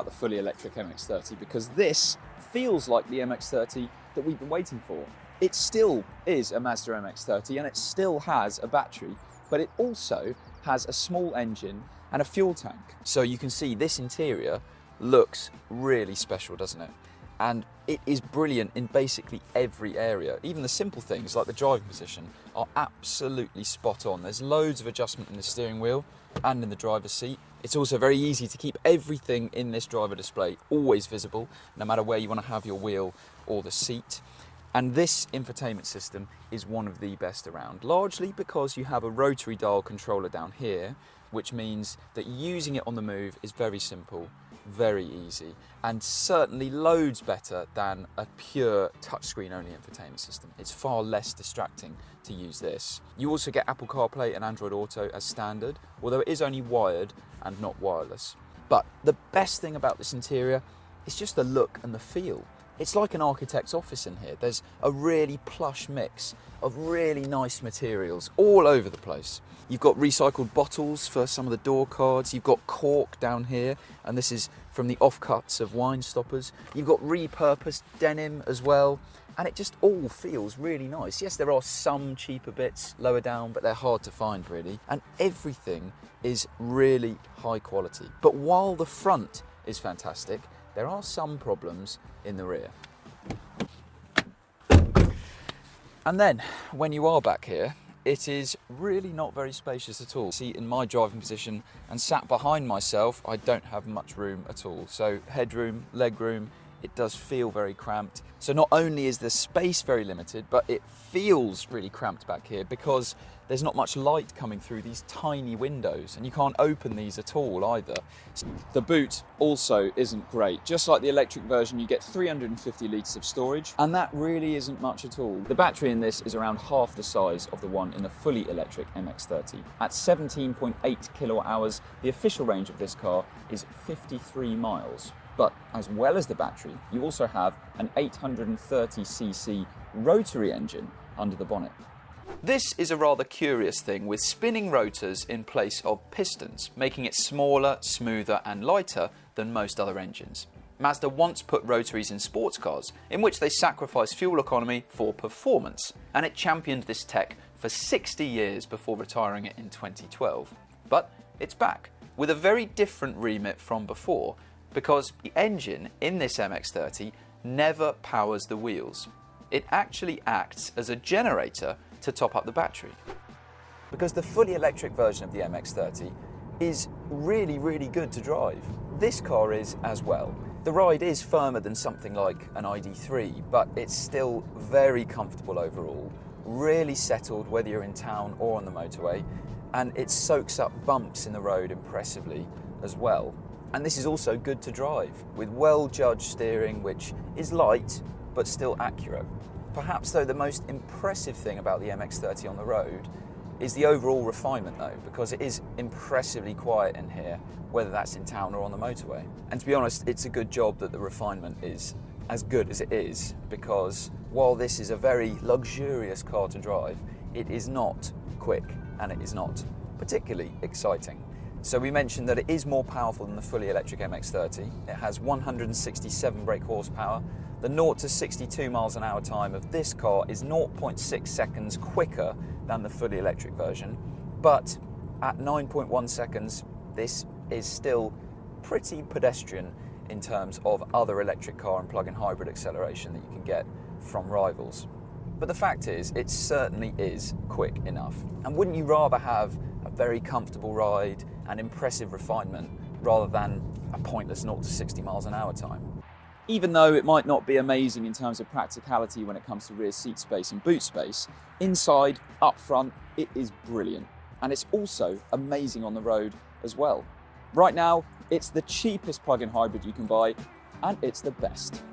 the fully electric MX-30 because this feels like the MX-30 that we've been waiting for. It still is a Mazda MX-30 and it still has a battery, but it also has a small engine and a fuel tank. So you can see this interior looks really special, doesn't it? And it is brilliant in basically every area. Even the simple things like the driving position are absolutely spot on. There's loads of adjustment in the steering wheel and in the driver's seat. It's also very easy to keep everything in this driver display always visible, no matter where you want to have your wheel or the seat. And this infotainment system is one of the best around, largely because you have a rotary dial controller down here, which means that using it on the move is very simple, very easy, and certainly loads better than a pure touchscreen only infotainment system. It's far less distracting to use this. You also get Apple CarPlay and Android Auto as standard, although it is only wired and not wireless. But the best thing about this interior is just the look and the feel. It's like an architect's office in here. There's a really plush mix of really nice materials all over the place. You've got recycled bottles for some of the door cards. You've got cork down here, and this is from the offcuts of wine stoppers. You've got repurposed denim as well, and it just all feels really nice. Yes, there are some cheaper bits lower down, but they're hard to find really. And everything is really high quality. But while the front is fantastic, there are some problems in the rear. And then when you are back here, it is really not very spacious at all. See, in my driving position and sat behind myself, I don't have much room at all. So headroom, legroom, it does feel very cramped. So not only is the space very limited, but it feels really cramped back here because there's not much light coming through these tiny windows, and you can't open these at all either. The boot also isn't great. Just like the electric version, you get 350 litres of storage, and that really isn't much at all. The battery in this is around half the size of the one in the fully electric MX-30. At 17.8 kilowatt hours, the official range of this car is 53 miles. But as well as the battery, you also have an 830cc rotary engine under the bonnet. This is a rather curious thing with spinning rotors in place of pistons, making it smaller, smoother and lighter than most other engines. Mazda once put rotaries in sports cars, in which they sacrificed fuel economy for performance, and it championed this tech for 60 years before retiring it in 2012. But it's back, with a very different remit from before, because the engine in this MX-30 never powers the wheels. It actually acts as a generator to top up the battery. Because the fully electric version of the MX-30 is really, really good to drive. This car is as well. The ride is firmer than something like an ID3, but it's still very comfortable overall, really settled whether you're in town or on the motorway, and it soaks up bumps in the road impressively as well. And this is also good to drive, with well-judged steering, which is light, but still accurate. Perhaps though the most impressive thing about the MX-30 on the road is the overall refinement though, because it is impressively quiet in here, whether that's in town or on the motorway. And to be honest, it's a good job that the refinement is as good as it is, because while this is a very luxurious car to drive, it is not quick and it is not particularly exciting. So we mentioned that it is more powerful than the fully electric MX-30. It has 167 brake horsepower. The 0 to 62 miles an hour time of this car is 0.6 seconds quicker than the fully electric version, but at 9.1 seconds, this is still pretty pedestrian in terms of other electric car and plug-in hybrid acceleration that you can get from rivals. But the fact is, it certainly is quick enough. And wouldn't you rather have a very comfortable ride and impressive refinement rather than a pointless 0 to 60 miles an hour time? Even though it might not be amazing in terms of practicality when it comes to rear seat space and boot space, inside, up front, it is brilliant. And it's also amazing on the road as well. Right now, it's the cheapest plug-in hybrid you can buy, and it's the best.